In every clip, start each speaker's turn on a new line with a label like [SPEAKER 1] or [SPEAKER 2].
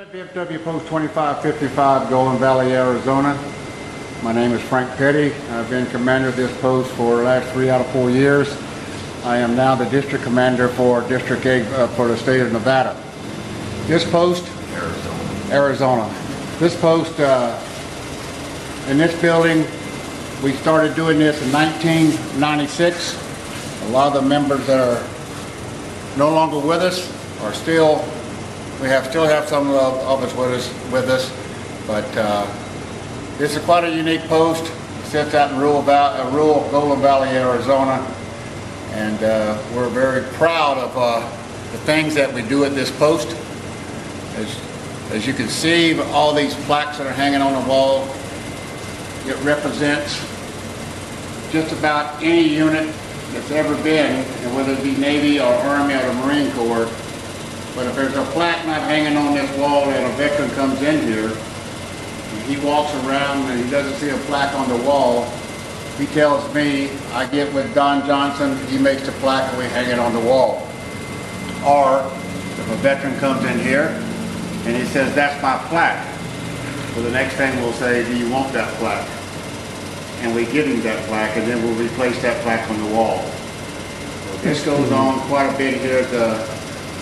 [SPEAKER 1] at VFW Post 2555, Golden Valley, Arizona. My name is Frank Petty. I've been commander of this post for the last 3 out of 4 years. I am now the district commander for District 8 for the state of Nevada. This post, Arizona. This post, in this building, we started doing this in 1996. A lot of the members that are no longer with us are still. We still have some of us with us, but this is quite a unique post. It sits out in rural Golden Valley, Arizona, and we're very proud of the things that we do at this post. As you can see, all these plaques that are hanging on the wall, it represents just about any unit that's ever been, and whether it be Navy or Army or the Marine Corps. But if there's a plaque not hanging on this wall and a veteran comes in here, and he walks around and he doesn't see a plaque on the wall, he tells me, I get with Don Johnson, he makes the plaque and we hang it on the wall. Or if a veteran comes in here and he says, that's my plaque, well, the next thing we'll say, do you want that plaque? And we give him that plaque, and then we'll replace that plaque on the wall. So this goes on quite a bit here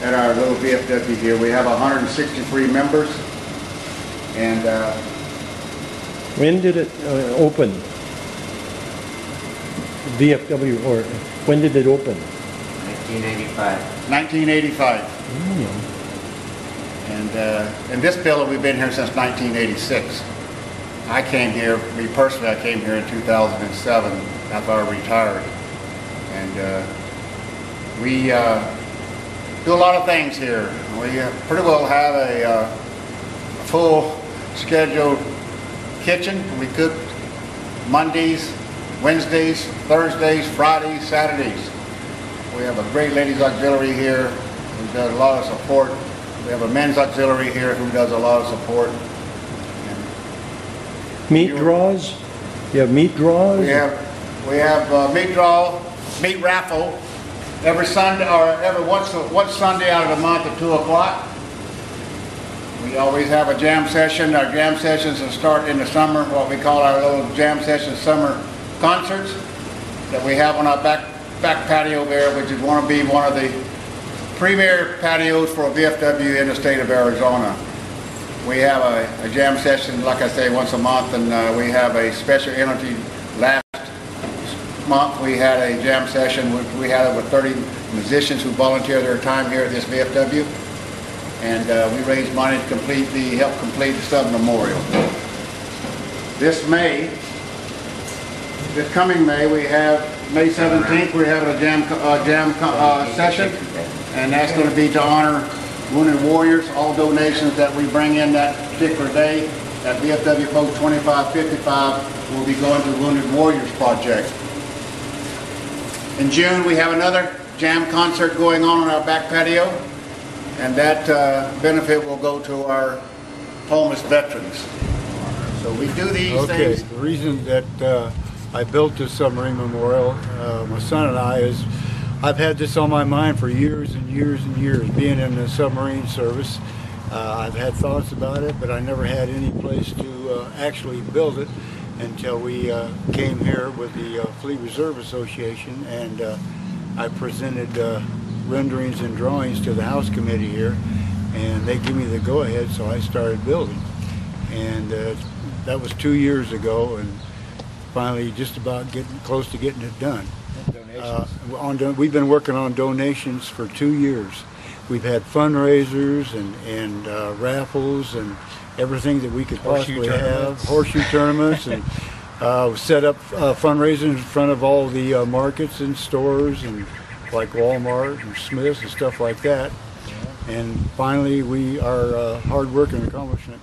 [SPEAKER 1] at our little VFW here. We have 163 members. And
[SPEAKER 2] when did it open? VFW, or when did it open?
[SPEAKER 3] 1985.
[SPEAKER 1] 1985.
[SPEAKER 2] Mm.
[SPEAKER 1] And in this building, we've been here since 1986. I came here, me personally, I came here in 2007 after I retired. And we do a lot of things here. We pretty well have a full scheduled kitchen. We cook Mondays, Wednesdays, Thursdays, Fridays, Saturdays. We have a great ladies auxiliary here who does a lot of support. We have a men's auxiliary here who does a lot of support.
[SPEAKER 2] Meat draws? You have meat draws?
[SPEAKER 1] We have meat draw, meat raffle every Sunday, or every one Sunday out of the month at 2 o'clock. We always have a jam session. Our jam sessions will start in the summer, what we call our little jam session summer concerts that we have on our back patio there, which is going to be one of the premier patios for a VFW in the state of Arizona. We have a jam session, like I say, once a month, and we have a special entity. Last month we had a jam session. We had over 30 musicians who volunteered their time here at this VFW, and we raised money to help complete the Southern Memorial. This coming May, we have May 17th. We have a jam session, and that's going to be to honor Wounded Warriors. All donations that we bring in that particular day at VFW Post 2555 will be going to the Wounded Warriors Project. In June, we have another jam concert going on our back patio, and that benefit will go to our homeless veterans. So we do these things.
[SPEAKER 4] The reason that I built this submarine memorial, my son and I, is I've had this on my mind for years and years and years, being in the submarine service. I've had thoughts about it, but I never had any place to actually build it until we came here with the Fleet Reserve Association, and I presented renderings and drawings to the House Committee here, and they gave me the go-ahead, so I started building. And that was 2 years ago, and finally just about getting close to getting it done. We've been working on donations for 2 years. We've had fundraisers and raffles and everything that we could possibly have. Horseshoe tournaments, and set up fundraisers in front of all the markets and stores, and like Walmart and Smith's and stuff like that. And finally, our hard work and accomplishment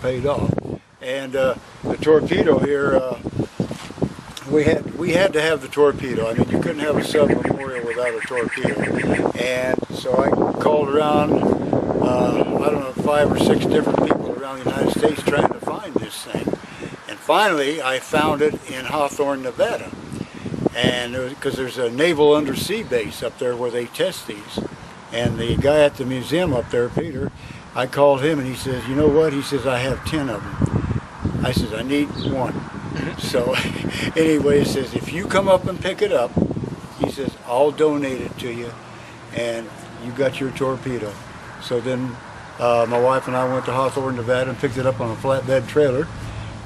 [SPEAKER 4] paid off. And the torpedo here, we had to have the torpedo. I mean, you couldn't have a sub memorial without a torpedo. And so I called around, I don't know, 5 or 6 different people around the United States trying to find this thing. And finally, I found it in Hawthorne, Nevada. And because there's a naval undersea base up there where they test these. And the guy at the museum up there, Peter, I called him and he says, you know what? He says, I have 10 of them. I says, I need one. So anyway, he says, if you come up and pick it up, he says, I'll donate it to you, and you got your torpedo. So then my wife and I went to Hawthorne, Nevada, and picked it up on a flatbed trailer,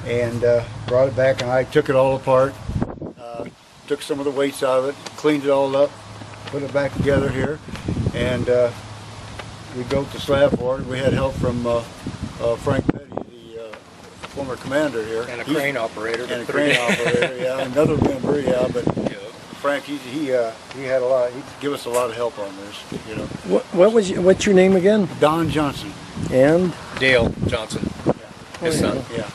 [SPEAKER 4] and brought it back, and I took it all apart, took some of the weights out of it, cleaned it all up, put it back together here, and we built the slab for it. We had help from Frank Petty, the former commander here.
[SPEAKER 5] And a crane operator.
[SPEAKER 4] And a crane operator, yeah. Another member, yeah. But Frank, he had a lot. He'd give us a lot of help on this, you know.
[SPEAKER 2] What's your name again?
[SPEAKER 4] Don Johnson.
[SPEAKER 2] And?
[SPEAKER 5] Dale Johnson, his son.
[SPEAKER 4] Yeah.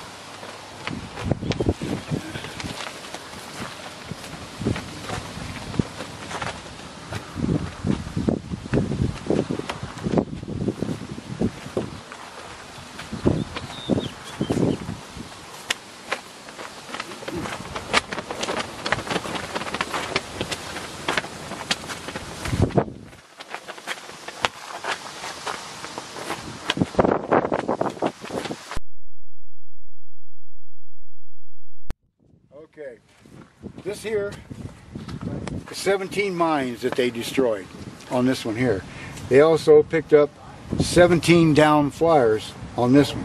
[SPEAKER 4] Okay, this here is 17 mines that they destroyed on this one here. They also picked up 17 down flyers on this one.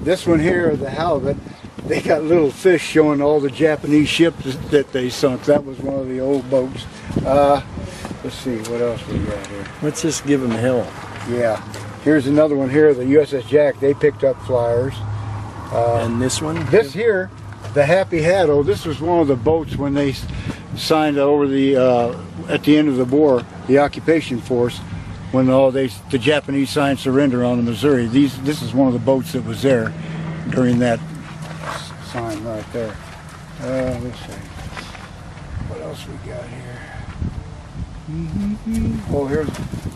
[SPEAKER 4] This one here, the halibut, they got little fish showing all the Japanese ships that they sunk. That was one of the old boats. Let's see, what else we got here?
[SPEAKER 2] Let's just give them hell.
[SPEAKER 4] Yeah, here's another one here, the USS Jack. They picked up flyers.
[SPEAKER 2] And this one?
[SPEAKER 4] This here, the Happy Haddo, this was one of the boats when they signed over the, at the end of the war, the occupation force, when the Japanese signed surrender on the Missouri. This is one of the boats that was there during that sign right there. Let's see. What else we got here? Oh,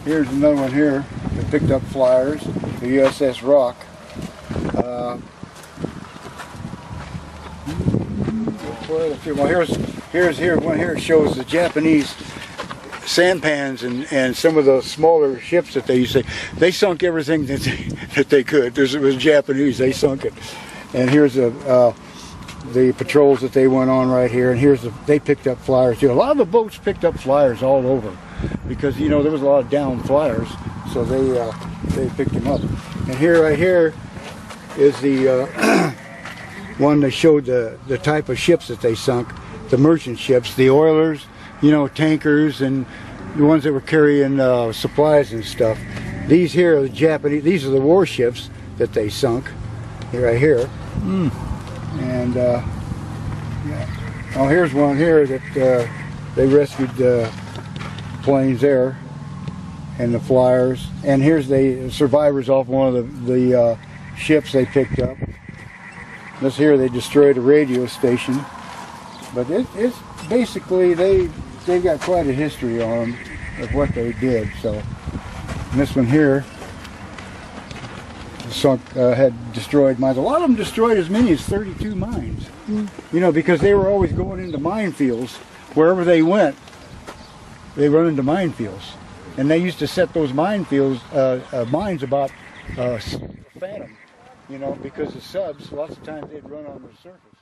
[SPEAKER 4] here's another one here that picked up flyers, the USS Rock. Well, here's one here shows the Japanese sampans and some of the smaller ships that they used to. They sunk everything that they could. It was Japanese. They sunk it. And here's the patrols that they went on right here. And they picked up flyers too. A lot of the boats picked up flyers all over because there was a lot of down flyers, so they picked them up. And here right here is the one that showed the type of ships that they sunk, the merchant ships, the oilers, tankers, and the ones that were carrying supplies and stuff. These here are the Japanese, these are the warships that they sunk, right here. And yeah. Oh, here's one here that they rescued planes there, and the flyers. And here's the survivors off one of the ships they picked up. This here, they destroyed a radio station, but it's basically they've got quite a history on them of what they did. So, and this one here sunk, had destroyed mines. A lot of them destroyed as many as 32 mines. Because they were always going into minefields. Wherever they went, they run into minefields, and they used to set those minefields mines about Phantom. Because the subs, lots of times they'd run on the surface.